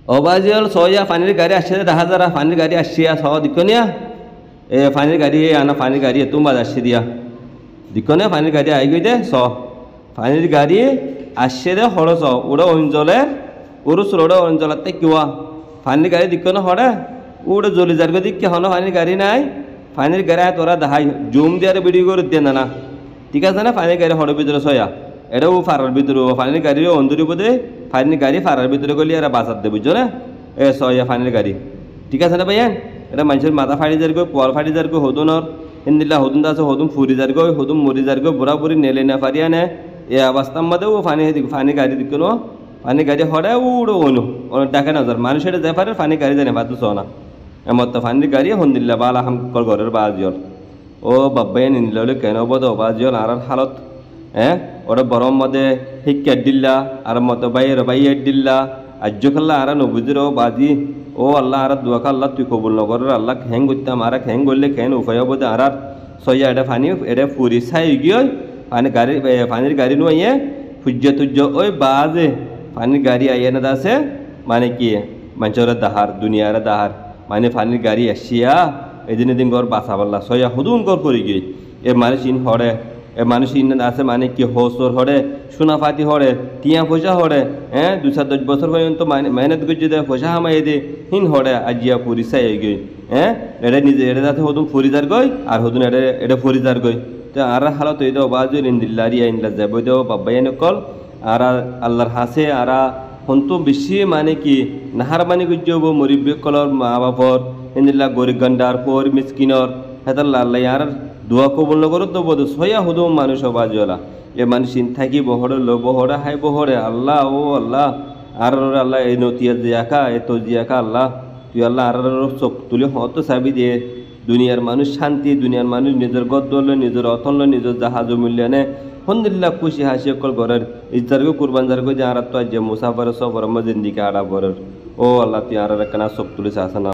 অবাজিল soya পানির গাড়ি আসছে দেখা যারা পানির গাড়ি আসছে স দিকনিয়া এ পানির গাড়ি আনা পানির গাড়ি তুমি আসছে দিয়া দিকনিয়া পানির গাড়ি আই গই দে স পানির গাড়ি আসছে দে হরস ওরা অঞ্চলে উরুস রোড অঞ্চলাতে কিওয়া পানির গাড়ি দিকনে হরে ওটা জলি যার দিকে হন পানির গাড়ি নাই পানির গাড়ি তোরা দেখাই জুম দিয়ে ভিডিও করে দিয়ে না ঠিক আছে না পানির গাড়ি হরের ভিতরে সয়া এটাও ফারার ভিতরে পানির গাড়ির অন্দরি বোধে পানির গাড়ি ফারার ভিতরে গলি আর বাঁচার দেবে বুঝছো না এ সয়া পানির গাড়ি ঠিক আছে না ভাইয়ান এটা মানুষের মাথা ফাড়ি যার গো পর ফাড়ি যার গো হদুনর হিন্দিল্লা হদুন আছে হদুম ফুরি যার গো হদুম মরি যার গো বুড়া বুড়ি নেলে না ফারিয়া নে এ অবস্থার মধ্যে ও পানি গাড়ি দিক পানি গাড়ি হরে উড়ো অনু দেখে নজর মানুষের যে পারে পানি গাড়ি জানে বাদ না এমত পানির গাড়ি হন্দিল্লা বালা হামকর ঘরের বাজিয়ল ও বাব্বাই নিলে কেন বোধ বাজিয়ল আর হালত হ্যাঁ ওরা বরম মধ্যে শিক্ষার দিল্লা আর মতো বাইয়ের বাইয়ের দিল্লা আজ্য খাল্লা আর নবুজির ও বাজি ও আল্লাহ আর দুয়াকা আল্লাহ তুই কবুল নগর আল্লাহ হ্যাং করতাম আর হ্যাং করলে কেন উপায় বোধ আর সইয়া এটা পানি এটা ফুরি চাই গিয়ে পানির গাড়ি নুয়ে সূর্য তুর্য ওই বাজে পানির গাড়ি আইয়া না আছে মানে কি মানুষের দাহার দুনিয়ার দাহার মানে পানির গাড়ি আসিয়া এদিন এদিন ঘর বাঁচা পারলা সইয়া হুদুন ঘর করে গিয়ে এ মানুষ ইন হরে এ মানুষ ইন আছে মানে কি হোসর হরে সোনাপাতি হরে টিয়া পয়সা হরে হ্যাঁ 2-10 বছর পর্যন্ত মেহনত করছে দে পয়সা হামাই দে হিন হরে আজিয়া পুরি চাই গই হ্যাঁ এটা নিজে এটা যাতে হদুন ফরিদার গই আর হদুন এটা ফরিদার গই তো আর হালত এই দেও বাজু ইন্দিল্লারি আইনলা যাবো দেও বাব্বাই নকল আর আল্লাহর হাসে আর হন্তু বেশি মানে কি নাহার মানে গুজব মরিব্য কলর মা বাপর ইন্দিল্লা গরিব গন্ডার পর মিসকিনর হেতার আল্লাহ আর দোয়া কবুল নগর তো বোধ সয়া হুদুম মানুষ বাজুলা এ মানুষ থাকি বহরে লো বহরে হাই বহরে আল্লাহ ও আল্লাহ আর আল্লাহ এই নতিয়া জিয়াকা এ তো জিয়াকা আল্লাহ তুই আল্লাহ আর চোখ তুলে হত চাবি দিয়ে দুনিয়ার মানুষ শান্তি দুনিয়ার মানুষ নিজের গদ্দল নিজের অতল নিজের জাহাজ মূল্যানে হন্দিল্লা খুশি হাসি অকল ঘরের ইজ্জারগো কুরবান জারগো যে আর তো আজ মুসাফার সব জিন্দিকে আড়া বরের ও আল্লাহ তুই আর কেনা চোখ তুলেছে আসে না